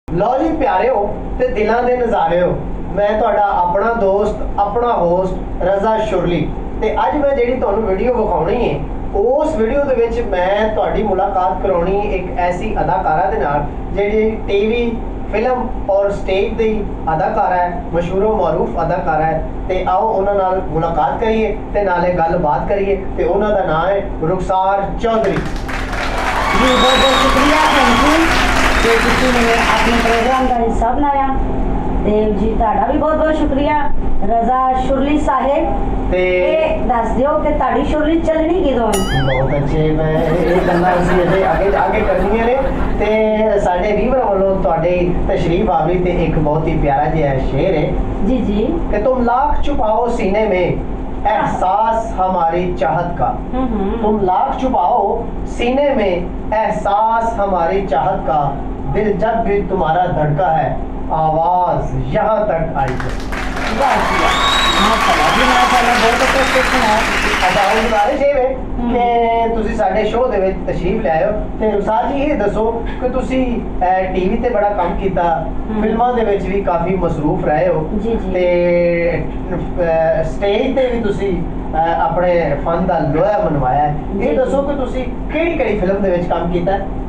लो जी प्यारे हो ते दिलों के नज़ारे हो। मैं तुहाडा अपना दोस्त अपना होस्ट रज़ा शुरली ते अज मैं जिहड़ी तुहानूं वीडियो विखाउणी है उस वीडियो दे विच मैं तुहाडी मुलाकात कराउणी एक ऐसी अदाकारा दे नाल जिहड़ी टीवी फिल्म और स्टेज दी अदाकारा है, मशहूर मारूफ अदाकारा है। ते आओ उन्हां नाल मुलाकात करिए ते नाले गलबात करिए ते उन्हां दा नाम है रुखसार चौधरी जी। बहुत बहुत शुक्रिया थैंक यू कि तुसीं मैनूं अपने प्रोग्राम का हिस्सा बनाया। जी तुहाडा भी बहुत बहुत शुक्रिया रज़ा शुरली साहिब। ते दस दिओ कि तुहाडी शुरली चलनी किदों है। बहुत अच्छे। मैं ये गल्लां असीं अजे आगे करनियां ने ते साडे वीवर वालों तुहाडे तशरीफ आवरी ते एक बहुत ही प्यारा जिहा शेर है जी जी कि तुम लाख छुपाओ सीने में एहसास हमारी चाहत का। तुम लाख छुपाओ सीने में एहसास हमारी चाहत का, दिल जब भी तुम्हारा धड़का है आवाज यहाँ तक आई है। माशाल्लाह जी माशाल्लाह बहुत अच्छा सुना। अदाओ गुजारिश ये है कि तुसी साडे शो दे विच तशरीफ ले आए हो ते रुखसार जी ये दसो कि तुसी टीवी ते बड़ा काम कीता, फिल्मां दे विच भी काफी मसरूफ रहे हो जी जी ते स्टेज ते भी तुसी अपने फन दा लोहा मनवाया है। ये दसो कि तुसी केड़ी-केड़ी फिल्म दे विच काम कीता है?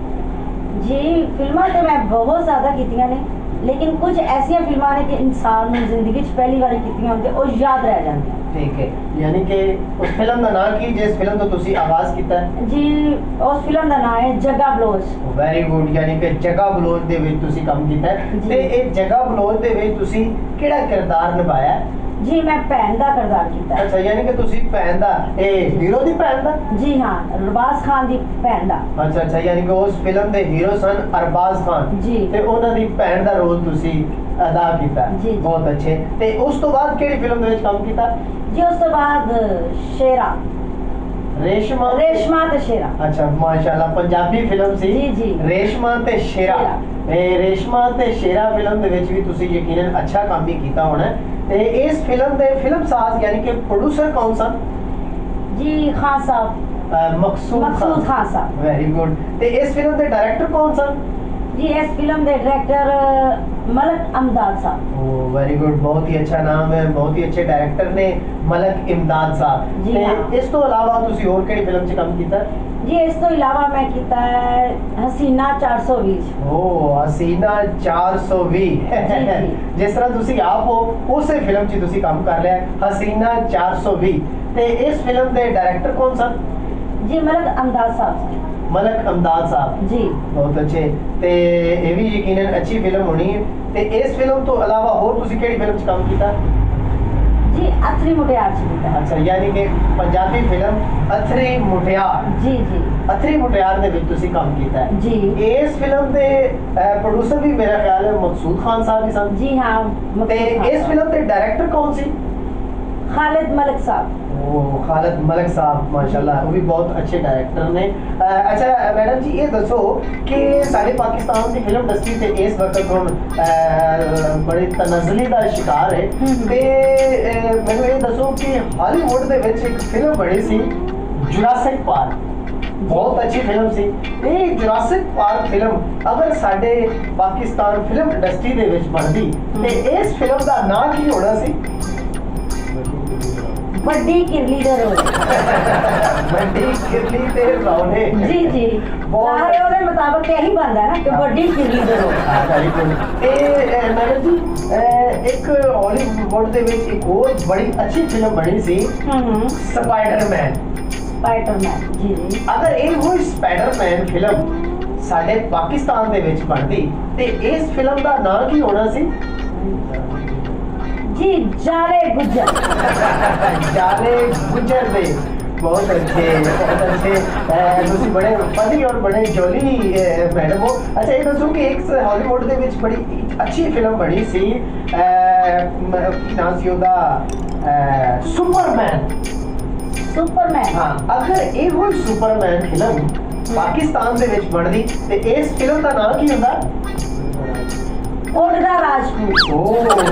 जी फिल्मां तो मैं बहुत ज़्यादा कीतियां ने, लेकिन कुछ ऐसिया फिल्मां ने कि इंसान ने जिंदगी च पहली बार कीतियां होंदे और याद रह जांदियां। ठीक है, यानी कि उस फिल्म का नाम की जिस फिल्म तो तुसी आगाज कीता है? जी उस फिल्म का नाम है जगा बलोच। वेरी गुड, यानी कि जगा बलोच दे विच तुसी काम कीता है ते ए जगा बलोच दे विच तुसी केड़ा किरदार निभाया है? जी मैं भैन का किरदार किया। अच्छा, यानी कि तुसी भैन दा ए हीरो दी भैन दा? जी हाँ, अरबाज खान दी भैन दा। अच्छा अच्छा, यानी कि उस फिल्म दे हीरो सन अरबाज खान जी ते उन्हां दी भैन दा रोल तुसी अदा कीता। जी बहुत अच्छे। ते उस तो बाद केड़ी फिल्म दे विच काम कीता? जी उस तो बाद शेरा रेशमा रेशमा ते शेरा। अच्छा माशाल्लाह, पंजाबी फिल्म सी जी जी रेशमा ते शेरा। रेशमा ते शेरा फिल्म दे विच भी तुसी यकीनन अच्छा काम भी कीता होना है। ते इस फिल्म दे फिल्म साज यानी कि प्रोड्यूसर कौन सा? जी खान साहब, मकसूद खान साहब। Very good. ते इस फिल्म दे डायरेक्टर कौन सा? जी इस फिल्म दे डायरेक्टर मलक इमदाद साहब। ओ वेरी गुड, बहुत ही अच्छा नाम है, बहुत ही अच्छे डायरेक्टर ने मलक इमदाद साहब। जी हाँ। इस तो अलावा तुसी और केड़ी फिल्म च काम कीता? जी इस तो इलावा मैं कीता है हसीना 420। ओ हसीना 420 जी। जिस तरह तुसी आप हो उसे फिल्म च तुसी काम कर लिया है, हसीना 420। ते इस फिल्म दे डायरेक्टर कौन सा? जी मलक इमदाद साहब। मलक इमदाद साहब। जी बहुत अच्छे। ते ये भी यकीनन अच्छी फिल्म होनी है। ते इस फिल्म तो अलावा और तुसी केड़ी फिल्म च काम कीता? जी अथरी मुटियार च कीता। अच्छा, यानी कि पंजाबी फिल्म अथरी मुटियार। जी जी अथरी मुटियार दे विच तुसी काम कीता है। जी इस फिल्म दे प्रोड्यूसर भी मेरा ख्याल है मकसूद खान साहब ही सन। जी हाँ। ते इस फिल्म दे डायरेक्टर कौन सी? खालिद मलिक साहब। ओ खालिद मलिक साहब, माशाल्लाह वो भी बहुत अच्छे डायरेक्टर ने। अच्छा मैडम जी ये दसो कि सारे पाकिस्तान की फिल्म इंडस्ट्री से इस वक्त हुण बड़ी तनज़ली का शिकार है ते मैनूं ये दसो कि हॉलीवुड दे विच एक फिल्म बनी सी जुरासिक पार्क, बहुत अच्छी फिल्म सी। ये जुरासिक पार्क फिल्म अगर साडे पाकिस्तान फिल्म इंडस्ट्री दे विच बनदी ते इस फिल्म दा नाम की होना सी? बड़ी किरली दे रोल। बड़ी किरली दे रौले। जी जी सारे ਉਹਦੇ ਮੁਤਾਬਕ ਇਹੀ ਬਣਦਾ ਹੈ ਨਾ ਕਿ ਵੱਡੀ ਕਿਰਲੀ ਦੇ ਰੋਲ। Very good. ਇਹ ਮੈਡਮ ਜੀ ਇੱਕ हॉलीवुड ਦੇ ਵਿੱਚ ਇੱਕ ਹੋਰ ਬੜੀ ਅੱਛੀ ਫਿਲਮ ਬਣੀ ਸੀ ਸਪਾਈਡਰਮੈਨ। स्पाइडरमैन जी जी ਅਗਰ ਇਹ ਹੋਈ ਸਪਾਈਡਰਮੈਨ ਫਿਲਮ ਸਾਡੇ ਪਾਕਿਸਤਾਨ ਦੇ ਵਿੱਚ ਬਣਦੀ ਤੇ ਇਸ ਫਿਲਮ ਦਾ ਨਾਮ ਕੀ ਹੋਣਾ ਸੀ? जी जाले गुजर। जाले गुजर दे। बहुत अच्छे बहुत अच्छे। ਤੁਸੀਂ बड़े फनी और बड़े जॉली मैडम हो। अच्छा ये दसो कि एक हॉलीवुड ਦੇ ਵਿੱਚ बड़ी अच्छी फिल्म बनी सी ਕੀ ਨਾਮ ਸੀ ਉਹਦਾ? सुपरमैन। सुपरमैन। हाँ, अगर ਇਹ ਹੋਈ सुपरमैन फिल्म पाकिस्तान ਦੇ ਵਿੱਚ ਬਣਦੀ ਤੇ ਇਸ ਫਿਲਮ ਦਾ ਨਾਮ ਕੀ ਹੁੰਦਾ? उड़दा राजपूत। ओ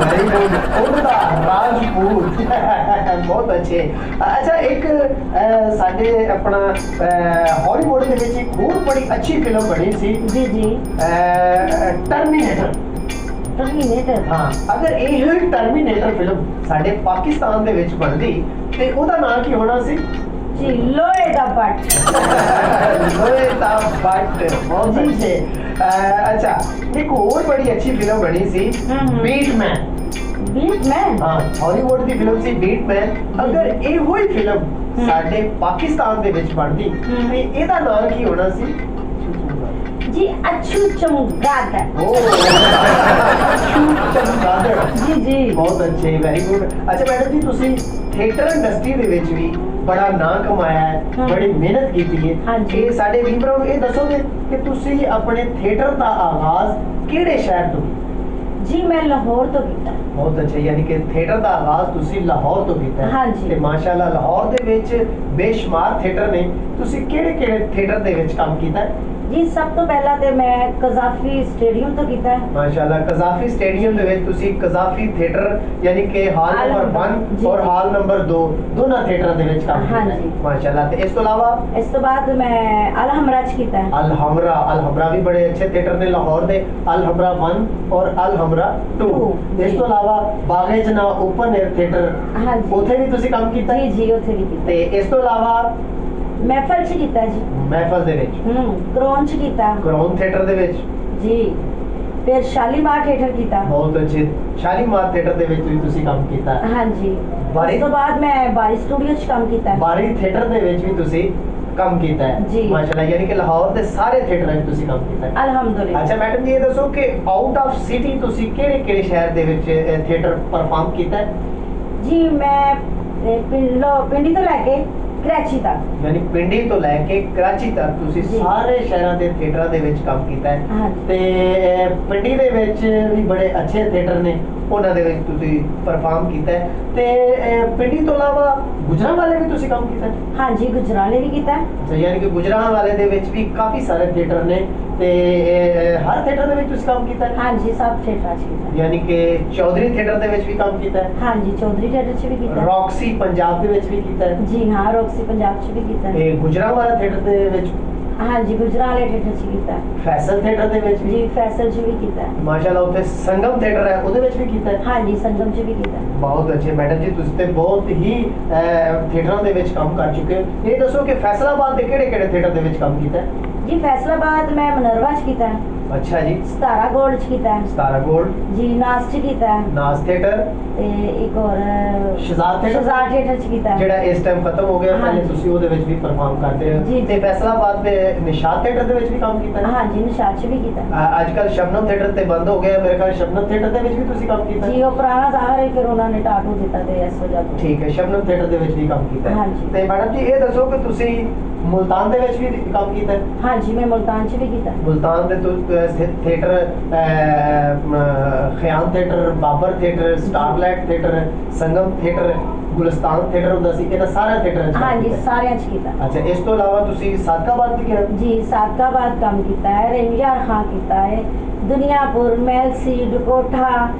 वेरी गुड, उड़दा राजपूत। बहुत अच्छे। अच्छा, एक ਸਾਡੇ ਆਪਣਾ ਹਾਲੀਵੁੱਡ ਦੇ ਵਿੱਚ ਇੱਕ ਹੋਰ ਬੜੀ ਅੱਛੀ ਫਿਲਮ ਬਣੀ ਸੀ जी जी ਟਰਮੀਨੇਟਰ। टर्मिनेटर। ਹਾਂ, ਅਗਰ ਇਹ ਟਰਮੀਨੇਟਰ ਫਿਲਮ ਸਾਡੇ ਪਾਕਿਸਤਾਨ ਦੇ ਵਿੱਚ ਬਣਦੀ ਤੇ ਉਹਦਾ ਨਾਮ ਕੀ ਹੋਣਾ ਸੀ? जी लोहे दा बट। ਲੋਹੇ ਦਾ ਬੱਟ। ਬਹੁਤ ਅੱਛੇ। ਅੱਛਾ, ਇੱਕ ਹੋਰ ਬੜੀ ਅੱਛੀ ਫਿਲਮ ਬਣੀ ਸੀ ਬੀਟਮੈਨ। बीटमैन। ਹਾਂ, ਹਾਲੀਵੁੱਡ ਦੀ ਫਿਲਮ ਸੀ ਬੀਟਮੈਨ। ਅਗਰ ਇਹ ਹੋਈ ਫਿਲਮ ਸਾਡੇ ਪਾਕਿਸਤਾਨ ਦੇ ਵਿੱਚ ਬਣਦੀ ਤੇ ਇਹਦਾ ਨਾਮ ਕੀ ਹੋਣਾ ਸੀ? जी अच्छू चमगादड़। ਓ ਚਮਗਾਦੜ। जी जी। ਬਹੁਤ ਅੱਛੇ, ਵੈਰੀ ਗੁੱਡ। ਅੱਛਾ ਮੈਡਮ ਜੀ, ਤੁਸੀਂ ਥੀਏਟਰ ਇੰਡਸਟਰੀ ਦੇ ਵਿੱਚ ਵੀ ਬੜਾ ਨਾਂ ਕਮਾਇਆ ਹੈ, ਬੜੀ ਮਿਹਨਤ ਕੀਤੀ ਹੈ। ਹਾਂਜੀ। ਇਹ ਸਾਡੇ ਵੀਰਾਂ ਨੂੰ ਇਹ ਦੱਸੋਗੇ ਕਿ ਤੁਸੀਂ ਆਪਣੇ ਥੀਏਟਰ ਦਾ ਆਗਾਜ਼ ਕਿਹੜੇ ਸ਼ਹਿਰ ਤੋਂ? जी मैं लाहौर तो कीता। ਬਹੁਤ ਅੱਛਾ, ਯਾਨੀ ਕਿ ਥੀਏਟਰ ਦਾ ਆਗਾਜ਼ ਤੁਸੀਂ ਲਾਹੌਰ ਤੋਂ ਕੀਤਾ ਹੈ। ਹਾਂਜੀ। ਤੇ ਮਾਸ਼ਾਅੱਲਾ ਲਾਹੌਰ ਦੇ ਵਿੱਚ ਬੇਸ਼ੁਮਾਰ ਥੀਏਟਰ ਨੇ। ਤੁਸੀਂ ਕਿਹੜੇ ਕਿਹੜੇ ਥੀਏਟਰ ਦੇ ਵਿੱਚ ਕੰਮ ਕੀਤਾ ਹੈ? जी सब तो पहला तो मैं कजाफी स्टेडियम तो कीता है। ਮਾਸ਼ਾਅੱਲਾ, ਕਜ਼ਾਫੀ ਸਟੇਡੀਅਮ ਦੇ ਵਿੱਚ ਤੁਸੀਂ ਕਜ਼ਾਫੀ ਥੀਏਟਰ ਯਾਨੀ ਕਿ ਹਾਲ ਹਾਲ ਨੰਬਰ ਨੰਬਰ 1 ਜੀ। ਔਰ ਹਾਲ ਨੰਬਰ 2 ਦੋਨਾਂ ਥੀਏਟਰਾਂ ਦੇ ਵਿੱਚ ਕੰਮ ਕੀਤਾ ਹੈ। ਹਾਂਜੀ। ਮਾਸ਼ਾਅੱਲਾ। ਤੇ ਇਸ ਤੋਂ ਇਲਾਵਾ इस तो बाद मैं अल हमरा च कीता है। ਅਲ ਹਮਰਾ ਵੀ ਬੜੇ ਅੱਛੇ ਥੀਏਟਰ ਨੇ ਲਾਹੌਰ ਦੇ। ਅਲ ਹਮਰਾ 1 ਔਰ ਅਲ ਹਮਰਾ 2। ਜੀ। ਇਸ ਤੋਂ ਇਲਾਵਾ ਬਾਗੇ ਜਨਾ ਓਪਨ 에ਅਰ ਥੀਏਟਰ, हाँ जी ਉੱਥੇ ਵੀ ਤੁਸੀਂ ਕੰਮ ਕੀਤਾ ਹੈ। जी जी उथे भी कीता। ਤੇ ਇਸ ਤੋਂ ਇਲਾਵਾ महफल च कीता जी। ਮਹਿਫਲ ਦੇ ਵਿੱਚ, क्रोन च कीता ਕਰਾਊਨ ਥੀਏਟਰ ਦੇ ਵਿੱਚ। जी। फिर शालीमार थिएटर कीता। ਬਹੁਤ ਅੱਛੇ। ਸ਼ਾਲੀਮਾਰ ਥੀਏਟਰ ਦੇ ਵਿੱਚ ਵੀ ਤੁਸੀਂ ਕੰਮ ਕੀਤਾ ਹੈ। हाँ जी। बारी- उस तो बाद मैं बारी स्टूडियो च काम कीता है। ਬਾਰੀ ਥੀਏਟਰ ਦੇ ਵਿੱਚ ਵੀ ਤੁਸੀਂ ਕੰਮ ਕੀਤਾ ਹੈ। ਜੀ। ਮਾਸ਼ਾਅੱਲਾ, ਯਾਨੀ ਕਿ ਲਾਹੌਰ ਦੇ ਸਾਰੇ ਥੀਏਟਰਾਂ 'ਚ ਤੁਸੀਂ ਕੰਮ ਕੀਤਾ ਹੈ। अल्हम्दुलिल्लाह। ਅੱਛਾ ਮੈਡਮ ਜੀ, ਇਹ ਦੱਸੋ ਕਿ ਆਊਟ ਆਫ ਸਿਟੀ ਤੁਸੀਂ ਕਿਹੜੇ ਕਿਹੜੇ ਸ਼ਹਿਰ ਦੇ ਵਿੱਚ ਥੀਏਟਰ ਪਰਫਾਰਮ ਕੀਤਾ ਹੈ? जी मैं पिंडी तो लैके कराची तक। ਯਾਨੀ ਪਿੰਡੀ ਤੋਂ ਲੈ ਕੇ ਕਰਾਚੀ ਤੱਕ ਤੁਸੀਂ ਜੀ। ਸਾਰੇ ਸ਼ਹਿਰਾਂ ਦੇ ਥੀਏਟਰਾਂ ਦੇ ਵਿੱਚ ਕੰਮ ਕੀਤਾ ਹੈ। हाँ ਤੇ ਪਿੰਡੀ ਦੇ ਵਿੱਚ ਵੀ ਬੜੇ ਅੱਛੇ ਥੀਏਟਰ ਨੇ, ਉਹਨਾਂ ਦੇ ਵਿੱਚ ਤੁਸੀਂ ਪਰਫਾਰਮ ਕੀਤਾ ਹੈ। ਤੇ ਪਿੰਡੀ ਤੋਂ ਇਲਾਵਾ ਗੁਜਰਾਂਵਾਲੇ ਵੀ ਤੁਸੀਂ ਕੰਮ ਕੀਤਾ ਹੈ। हाँ जी गुजराले भी कीता है। ਅੱਛਾ, ਯਾਨੀ ਕਿ ਗੁਜਰਾਂਵਾਲੇ ਦੇ ਵਿੱਚ ਵੀ ਕਾਫੀ ਸਾਰੇ ਥੀਏਟਰ ਨੇ ਤੇ ਹਰ ਥੀਏਟਰ ਦੇ ਵਿੱਚ ਤੁਸੀਂ ਕੰਮ ਕੀਤਾ ਹੈ। हाँ जी सब थिएटर च कीता है। ਯਾਨੀ ਕਿ ਚੌਧਰੀ ਥੀਏਟਰ ਦੇ ਵਿੱਚ ਵੀ ਕੰਮ ਕੀਤਾ ਹੈ। हाँ जी चौधरी थिएटर च भी कीता है। ਰੌਕਸੀ ਪੰਜਾਬ ਦੇ ਵਿੱਚ ਵੀ ਕੀਤਾ ਹੈ। जी हाँ रॉक्सी पंजाब च भी कीता है। ਤੇ ਗੁਜਰਾਂਵਾਲਾ ਥੀਏਟਰ ਦੇ ਵਿੱਚ, हाँ जी गुजराले थिएटर च कीता है। ਫੈਸਲ ਥੀਏਟਰ ਦੇ ਵਿੱਚ ਵੀ, जी फैसल च भी कीता है। ਮਾਸ਼ਾਅੱਲਾ ਉੱਥੇ ਸੰਗਮ ਥੀਏਟਰ ਹੈ, ਉਹਦੇ ਵਿੱਚ ਵੀ ਕੀਤਾ ਹੈ। हाँ जी संगम च भी कीता है। ਬਹੁਤ ਅੱਛੇ ਮੈਡਮ ਜੀ, ਤੁਸੀਂ ਤੇ ਬਹੁਤ ਹੀ ਥੀਏਟਰਾਂ ਦੇ ਵਿੱਚ ਕੰਮ ਕਰ ਚੁੱਕੇ ਹੋ। ਇਹ ਦੱਸੋ ਕਿ ਫੈਸਲਾਬਾਦ ਦੇ ਕਿਹੜੇ ਕਿਹੜੇ ਥੀਏਟਰ ਦੇ ਵਿੱਚ ਕੰਮ ਕੀਤਾ ਹੈ? जी फैसलाबाद मैं मनरवा च कीता है। ਅੱਛਾ ਜੀ। सतारा गोल्ड च कीता है। ਸਤਾਰਾ ਗੋਲਡ, जी नास च कीता है। ਨਾਜ਼ ਥੀਏਟਰ, ते एक और ਸ਼ਹਜ਼ਾਦ ਥੀਏਟਰ शहजाद थिएटर च कीता है। ਜਿਹੜਾ ਇਸ ਟਾਈਮ ਖਤਮ ਹੋ ਗਿਆ, ਪਹਿਲੇ ਹਾਂਜੀ। ਤੁਸੀਂ ਉਹਦੇ ਵਿੱਚ ਵੀ ਪਰਫਾਰਮ ਕਰਦੇ ਰਹੇ ਜੀ। ਹੋ। ਤੇ ਫੈਸਲਾਬਾਦ ਦੇ ਨਿਸ਼ਾਦ ਥੀਏਟਰ ਦੇ ਵਿੱਚ ਵੀ ਕੰਮ ਕੀਤਾ ਹੈ। हाँ जी निशाद च भी कीता है। ਅੱਜ ਕੱਲ ਸ਼ਬਨਮ ਥੀਏਟਰ ਤੇ ਬੰਦ ਹੋ ਗਿਆ, ਮੇਰੇ ਖਿਆਲ ਸ਼ਬਨਮ ਥੀਏਟਰ ਦੇ ਵਿੱਚ ਵੀ ਤੁਸੀਂ ਕੰਮ ਕੀਤਾ जी ਹੈ। वो पुराना ज़ाहिर है फिर उन्होंने टाटू दिता ते इस वजह तो। ਠੀਕ ਹੈ, ਸ਼ਬਨਮ ਥੀਏਟਰ ਦੇ ਵਿੱਚ ਵੀ ਕੰਮ ਕੀਤਾ ਹੈ। ਹਾਂਜੀ। ਤੇ ਮੈਡਮ ਜੀ, ਇਹ ਦੱਸੋ ਕਿ ਤੁਸੀਂ ਮੁਲਤਾਨ ਦੇ ਵਿੱਚ ਵੀ ਕੰਮ ਕੀਤਾ ਹੈ। हाँ जी मैं मुल्तान च भी कीता है। ਮੁਲਤਾਨ ਦੇ theatre Khayyam theatre, Babar theatre, starlight theatre, Sangam theatre, Gulistan theatre ਹੁੰਦਾ ਸੀ, ਇਹਨਾਂ ਸਾਰਾ ਥੀਏਟਰ हाँ जी सारे च कीता है। ਅੱਛਾ, ਇਸ ਤੋਂ ਇਲਾਵਾ ਤੁਸੀਂ ਸਾਦਕਾਬਾਦ ਵੀ ਗਿਆ? जी सादकाबाद काम कीता है। रेंजार खां कीता है। दुनियापुर मेलसी डकोठा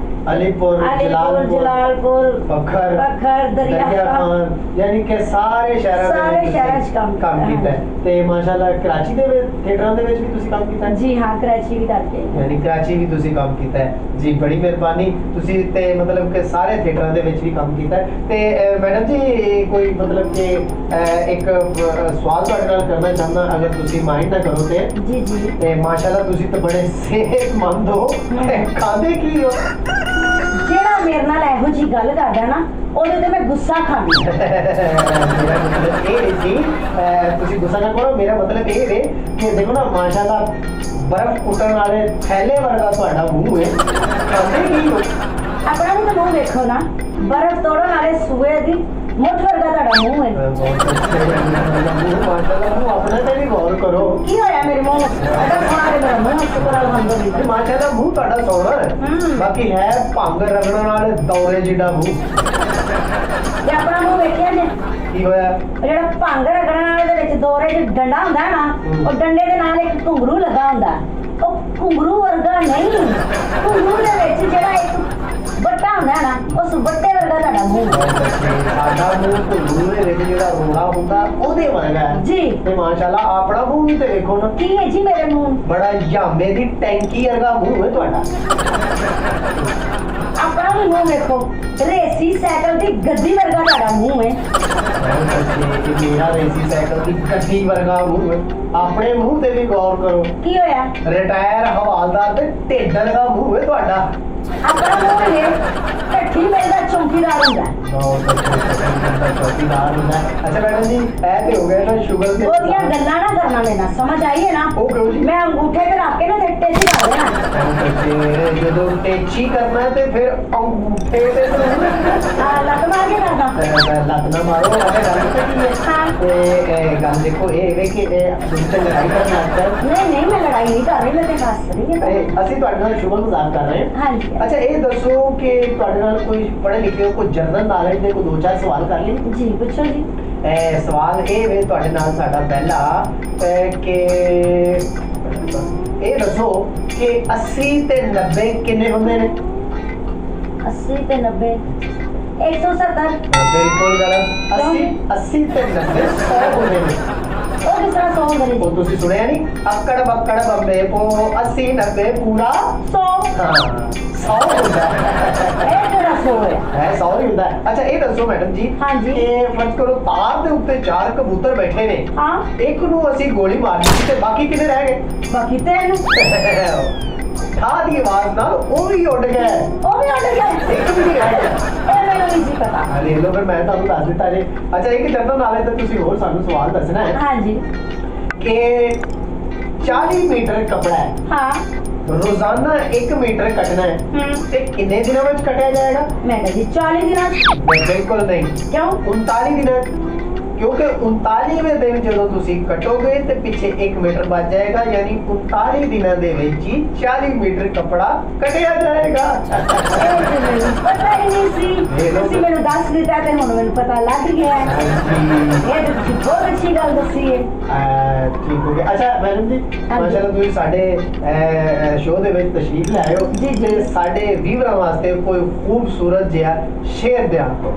अलीपुर, अलीपुर जलालपुर पखर, पखर दरिया ਖਾਨ, ਯਾਨੀ ਕਿ ਸਾਰੇ ਸ਼ਹਿਰਾਂ ਦੇ ਸਾਰੇ ਵਿੱਚ ਸ਼ਹਿਰਾਂ 'ਚ ਤੁਸੀਂ ਕੰਮ ਕੀਤਾ ਕੀਤਾ ਹੈ। ਤੇ ਮਾਸ਼ਾਅੱਲਾ ਕਰਾਚੀ ਦੇ ਵਿੱਚ ਥੀਏਟਰਾਂ ਦੇ ਵਿੱਚ ਵੀ ਤੁਸੀਂ ਕੰਮ ਕੀਤਾ ਹੈ। जी हाँ कराची भी करके आई। ਯਾਨੀ ਕਰਾਚੀ ਵੀ ਤੁਸੀਂ ਕੰਮ ਕੀਤਾ ਹੈ ਜੀ, ਬੜੀ ਮਿਹਰਬਾਨੀ। ਤੁਸੀਂ ਤੇ ਮਤਲਬ ਕਿ ਸਾਰੇ ਥੀਏਟਰਾਂ ਦੇ ਵਿੱਚ ਵੀ ਕੰਮ ਕੀਤਾ ਹੈ। ਤੇ ਮੈਡਮ ਜੀ, ਕੋਈ ਮਤਲਬ ਕਿ ਇੱਕ ਸਵਾਲ ਤੁਹਾਡੇ ਨਾਲ ਕਰਨਾ ਚਾਹੁੰਦਾ, ਅਗਰ ਤੁਸੀਂ ਮਾਈਂਡ ਨਾ ਕਰੋ ਤੇ। जी जी ਤੇ ਮਾਸ਼ਾਅੱਲਾ ਤੁਸੀਂ ਤਾਂ ਬੜੇ ਸਿਹਤਮੰਦ ਹੋ, ਤੇ ਖਾਂਦੇ ਕੀ ਹੋ? ਜਿਹੜਾ ਮੇਰੇ ਨਾਲ ਇਹੋ ਜੀ ਗੱਲ ਕਰਦਾ ਨਾ ਉਹਦੇ ਤੇ ਮੈਂ ਗੁੱਸਾ ਖਾਂਦੀ। ਮੇਰਾ ਮਤਲਬ ਇਹ ਨਹੀਂ ਸੀ, ਤੁਸੀਂ ਗੁੱਸਾ ਨਾ ਕਰੋ, ਮੇਰਾ ਮਤਲਬ ਇਹ ਹੈ ਕਿ ਦੇਖੋ ਨਾ, ਮਾਸ਼ਾਅੱਲਾ ਬਰਫ਼ ਕੁੱਟਣ ਵਾਲੇ ਥੈਲੇ ਵਰਗਾ ਤੁਹਾਡਾ ਮੂੰਹ ਹੈ, ਖਾਂਦੇ ਕੀ ਹੋ? ਆਪਣਾ ਵੀ ਤਾਂ ਮੂੰਹ ਵੇਖੋ ਨਾ, ਬਰਫ਼ ਤੋੜਨ ਵਾਲੇ ਸੂਏ ਦੀ ਮੁੱਠ ਵਰਗਾ ਤੁਹਾਡਾ ਮੂੰਹ ਹੈ। ਬਹੁਤ ਅੱਛੇ ਮੂੰਹ, ਮਾਸ਼ਾਅੱਲਾ ਮੂੰਹ ਆਪਣੇ ਤੇ ਵੀ ਗੌਰ ਕਰੋ। ਕੀ ਹੋਇਆ ਮੇਰੇ ਮੂੰਹ ਨੂੰ? ਐਡਾ ਸੋਹਣਾ ਤੇ ਮੇਰਾ ਮੂੰਹ, ਸ਼ੁਕਰ ਅਲਹਮਦੁਲਿਲਾ। ਤੇ ਮਾਸ਼ਾਅੱਲਾ ਮੂੰਹ ਤੁਹਾਡਾ ਸੋਹਣਾ ਹੈ, ਬਾਕੀ ਹੈ ਭੰਗ ਰਗੜਨ ਵਾਲੇ ਦੌਰੇ ਜਿਹਾ ਮੂੰਹ। ਤੇ ਆਪਣਾ ਮੂੰਹ ਵੇਖਿਆ ਜੇ? ਕੀ ਹੋਇਆ? ਉਹ ਜਿਹੜਾ ਭੰਗ ਰਗੜਨ ਵਾਲੇ ਦੇ ਵਿੱਚ ਦੋਰੇ 'ਚ ਡੰਡਾ ਹੁੰਦਾ ਨਾ, ਉਹ ਡੰਡੇ ਦੇ ਨਾਲ ਇੱਕ ਘੁੰਗਰੂ ਲੱਗਾ ਹੁੰਦਾ। ਉਹ ਘੁੰਗਰੂ ਵਰਗਾ ਨਹੀਂ, ਘੁੰਗਰੂ ਦੇ ਵਿੱਚ ਜਿਹੜਾ ਇੱਕ ਵੱਟਾ ਹੁੰਦਾ ਨਾ, ਉਸ ਵੱਟੇ ਵਰਗਾ ਤੁਹਾਡਾ ਮੂੰਹ। ਸਾਡਾ ਮੂੰਹ ਘੁੰਗਰੂ ਦੇ ਵਿੱਚ ਜਿਹੜਾ ਰੋੜਾ ਹੁੰਦਾ ਉਹਦੇ ਵਰਗਾ ਹੈ ਜੀ। ਤੇ ਮਾਸ਼ਾਅੱਲਾ ਆਪਣਾ ਮੂੰਹ ਵੀ ਤੇ ਵੇਖੋ ਨਾ, ਕੀ ਹੈ ਜੀ ਮੇਰੇ ਮੂੰਹ? ਬੜਾ ਜਾਮੇ ਦੀ ਟੈਂਕੀ ਵਰਗਾ ਮੂੰਹ ਹੈ ਤੁਹਾਡਾ। ਆਪਣਾ ਵੀ ਮੂੰਹ ਵੇਖੋ, ਰੇਸੀ ਸਾਈਕਲ ਦੀ ਗੱਡੀ ਵਰਗਾ ਤੁਹਾਡਾ ਮੂੰਹ ਹੈ। ਮੇਰਾ ਰੇਸੀ ਸਾਈਕਲ ਦੀ ਗੱਡੀ ਵਰਗਾ ਮੂੰਹ ਹੈ। ਆਪਣੇ ਮੂੰਹ ਤੇ ਵੀ ਗੌਰ ਕਰੋ, ਕੀ ਹੋਇਆ? ਰਿਟਾਇਰ ਹਵਾਲਦਾਰ ਤੇ ਢਿੱਡ ਵਰਗਾ ਮੂੰਹ ਹੈ ਤੁਹਾਡਾ। ਆਪਣਾ ਮੂੰਹ ਹੈ ਢੱਠੀ ਮੇਰੇ ਦਾ ਚੌਂਕੀਦਾਰ ਹੁੰਦਾ ਹੈ। ਚੌਕੀਦਾਰ ਹੁੰਦਾ ਹੈ। ਅੱਛਾ ਮੈਡਮ ਜੀ ਇਹ ਤੇ ਹੋ ਗਿਆ ਨਾ ਸ਼ੂਗਰ ਦੇ ਉਹਦੀਆਂ ਗੱਲਾਂ ਨਾ ਕਰਨਾ ਲੈਣਾ, ਸਮਝ ਆਈ ਹੈ ਨਾ? ਉਹ ਕਿਉਂ ਜੀ? ਮੈਂ ਅੰਗੂਠੇ ਤੇ ਰੱਖ ਕੇ ਨਾ ਤੇ ਟੇਚੀ ਕਰ ਦੇਣਾ। ਤੇ ਜਦੋਂ ਟੇਚੀ ਕਰਨਾ ਤੇ ਫਿਰ ਅੰਗੂਠੇ ਤੇ ਲੱਤ ਮਾਰ ਕੇ ਕਰਦਾ। ਲੱਤ ਨਾ ਮਾਰੋ। ਇਹ ਗੱਲ ਕੀ ਹੈ? ਹਾਂ। ਤੇ ਗੱਲ ਦੇਖੋ ਇਹ ਵੇ ਕਿ ਇਹ ਤੁਸੀਂ ਤੇ ਲੜਾਈ ਕਰਨ ਆਇਆ। ਨਹੀਂ ਮੈਂ ਲੜਾਈ ਨਹੀਂ ਕਰ ਰਹੀ, ਮੈਂ ਤੇ ਹੱਸ ਰਹੀ ਹਾਂ। ਅਸੀਂ ਤੁਹਾਡੇ ਨਾਲ ਸ਼ੁਭ ਮਜ਼ਾਕ ਕਰ ਰਹੇ ਹਾਂ। ਹਾਂਜੀ। ਅੱਛਾ ਇਹ ਦੱਸੋ ਕਿ ਤੁਹਾਡੇ ਨਾਲ ਕੋਈ ਪੜ੍ਹੇ ਲਿਖੇ ਹੋ, ਕੋਈ ਜਨਰਲ ਨੌਲੇਜ ਦੇ ਕੋਈ ਦੋ ਚਾਰ ਸਵਾਲ ਕਰ ਲਈ। ਜੀ ਪੁੱਛੋ ਜੀ। ਸਵਾਲ ਇਹ ਵੇ ਤੁਹਾਡੇ ਨਾਲ ਸਾਡਾ ਪਹਿਲਾ ਕਿ ਇਹ ਦੱਸੋ ਕਿ 80 ਤੇ 90 ਕਿੰਨੇ ਹੁੰਦੇ ਨੇ? 80 ਤੇ 90 170। ਬਿਲਕੁਲ ਗਲਤ। 80 ਤੇ 90 100 ਹੁੰਦੇ ਨੇ। ਉਹ ਕਿਸ ਤਰ੍ਹਾਂ 100 ਹੁੰਦੇ ਨੇ? ਉਹ ਤੁਸੀਂ ਸੁਣਿਆ ਨਹੀਂ? ਅੱਕੜ ਬੱਕੜ ਬੰਬੇ ਪੋ 80 90 ਪੂਰਾ 100। ਹਾਂ 100 ਹੁੰਦਾ ਇਹ ਕਿਹੜਾ 100 ਹੈ? ਹੈ 100 ਹੀ ਹੁੰਦਾ ਹੈ। ਅੱਛਾ ਇਹ ਦੱਸੋ ਮੈਡਮ ਜੀ ਹਾਂਜੀ। ਕਿ ਫਰਜ਼ ਕਰੋ ਤਾਰ ਦੇ ਉੱਤੇ 4 ਕਬੂਤਰ ਬੈਠੇ ਨੇ, ਹਾਂ। ਇੱਕ ਨੂੰ ਅਸੀਂ ਗੋਲੀ ਮਾਰ ਦਿੱਤੀ ਤੇ ਬਾਕੀ ਕਿੰਨੇ ਰਹਿ ਗਏ? ਬਾਕੀ 3। ਠਾ ਦੀ ਆਵਾਜ਼ ਨਾਲ ਉਹ ਵੀ ਉੱਡ ਗਿਆ, ਉਹ ਵੀ ਉੱਡ ਗਿਆ। ਇੱਕ ਵੀ ਨਹੀਂ ਰਹਿ ਗਿਆ। ਇਹ ਮੈਨੂੰ ਨਹੀਂ ਸੀ ਪਤਾ। ਅਰੇ ਲੋ ਫਿਰ ਮੈਂ ਤੁਹਾਨੂੰ ਦੱਸ ਦਿੱਤਾ ਜੀ। ਅੱਛਾ ਇੱਕ ਜਨਰਲ ਨੌਲੇਜ ਦਾ ਤੁਸੀਂ ਹੋਰ ਸਾਨੂੰ ਸਵਾਲ ਦੱਸਣਾ ਹੈ ਹਾਂਜੀ। ਕਿ 40 ਮੀਟਰ ਕਪੜਾ ਹੈ, ਹਾਂ। ਰੋਜ਼ਾਨਾ 1 ਮੀਟਰ ਕੱਟਣਾ ਹੈ ਤੇ ਕਿੰਨੇ ਦਿਨਾਂ ਵਿੱਚ ਕੱਟਿਆ ਜਾਏਗਾ? ਮੈਂ ਕਿਹਾ ਜੀ 40 ਦਿਨਾਂ। ਬਿਲਕੁਲ ਨਹੀਂ। ਕਿਉਂ? 39 ਦਿਨਾਂ। ਕਿਉਂਕਿ 39ਵੇਂ ਦਿਨ ਜਦੋਂ ਤੁਸੀਂ ਕੱਟੋਗੇ ਤੇ ਪਿੱਛੇ 1 ਮੀਟਰ ਬਚ ਜਾਏਗਾ, ਯਾਨੀ 39 ਦਿਨਾਂ ਦੇ ਵਿੱਚ ਹੀ 40 ਮੀਟਰ ਕੱਪੜਾ ਕੱਟਿਆ ਜਾਏਗਾ। ਇਹ ਤੇ ਮੈਨੂੰ ਪਤਾ ਹੀ ਨਹੀਂ ਸੀ। ਤੁਸੀਂ ਮੈਨੂੰ ਦੱਸ ਦਿੱਤਾ ਤੇ ਹੁਣ ਮੈਨੂੰ ਪਤਾ ਲੱਗ ਗਿਆ ਹੈ। ਇਹ ਤਾਂ ਤੁਸੀਂ ਬਹੁਤ ਅੱਛੀ ਗੱਲ ਦੱਸੀ ਹੈ। ਠੀਕ ਹੋ ਗਿਆ। ਅੱਛਾ ਮੈਡਮ ਜੀ ਮਾਸ਼ਾਅੱਲਾ ਤੁਸੀਂ ਸਾਡੇ ਸ਼ੋਅ ਦੇ ਵਿੱਚ ਤਸ਼ਰੀਫ ਲਾਏ ਹੋ ਜੀ, ਜੀ। ਤੇ ਸਾਡੇ ਵੀਵਰਾਂ ਵਾਸਤੇ ਕੋਈ ਖੂਬਸੂਰਤ ਜਿਹਾ ਸ਼ੇਰ ਬਿਆਨ ਕਰੋ।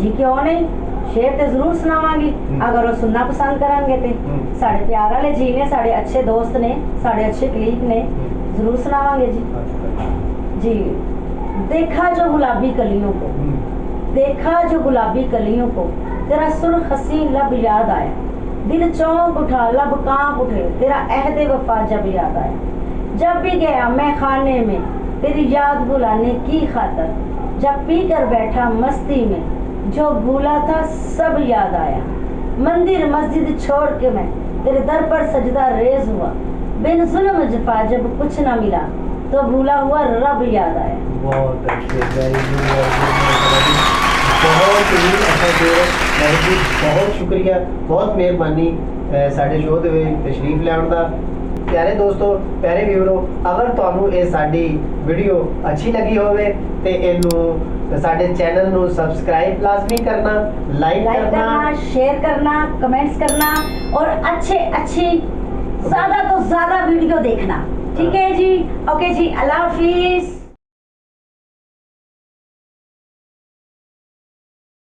ਜੀ ਕਿਉਂ ਨਹੀਂ, ਸ਼ੇਰ ਤੇ ਜ਼ਰੂਰ ਸੁਣਾਵਾਂਗੀ ਅਗਰ ਉਹ ਸੁਣਨਾ ਪਸੰਦ ਕਰਨਗੇ ਤੇ। ਸਾਡੇ ਪਿਆਰ ਵਾਲੇ ਜੀ ਨੇ, ਸਾਡੇ ਅੱਛੇ ਦੋਸਤ ਨੇ, ਸਾਡੇ ਅੱਛੇ ਕਲੀग ਨੇ, ਜ਼रूर सुनावांगे जी। जी देखा जो गुलाबी कलियों को, देखा जो गुलाबी कलियों को, तेरा सुर्ख हसीन लब याद आया, दिल चौंक उठा लब कांप उठे, तेरा अहद वफा जब याद आया, जब भी गया मैं खाने में तेरी याद बुलाने की खातर, जब पी कर बैठा मस्ती में जो भूला था सब याद आया, मंदिर मस्जिद छोड़ के मैं तेरे दर पर सजदा रेज हुआ, बिन जुल्म जफा जब कुछ न मिला तो भूला हुआ रब याद आया। बहुत अच्छे, वेरी गुड, बहुत ही अच्छा शेर है जी। बहुत शुक्रिया, बहुत मेहरबानी ਸਾਡੇ ਸ਼ੋਅ ਦੇ ਵਿੱਚ ਤਸ਼ਰੀਫ ਲਿਆਉਣ ਦਾ। ਪਿਆਰੇ ਦੋਸਤੋ, ਪਿਆਰੇ ਵੀਰੋ, ਅਗਰ ਤੁਹਾਨੂੰ ਇਹ ਸਾਡੀ ਵੀਡੀਓ ਅੱਛੀ ਲੱਗੀ ਹੋਵੇ ਤੇ ਇਹਨੂੰ ਸਾਡੇ ਚੈਨਲ ਨੂੰ ਸਬਸਕ੍ਰਾਈਬ ਲਾਜ਼ਮੀ करना, लाइक करना, शेयर करना, कमेंट्स करना और अच्छी ज़्यादा तो ज़्यादा वीडियो देखना। ठीक है जी, ओके जी, अल्लाह हाफिज़।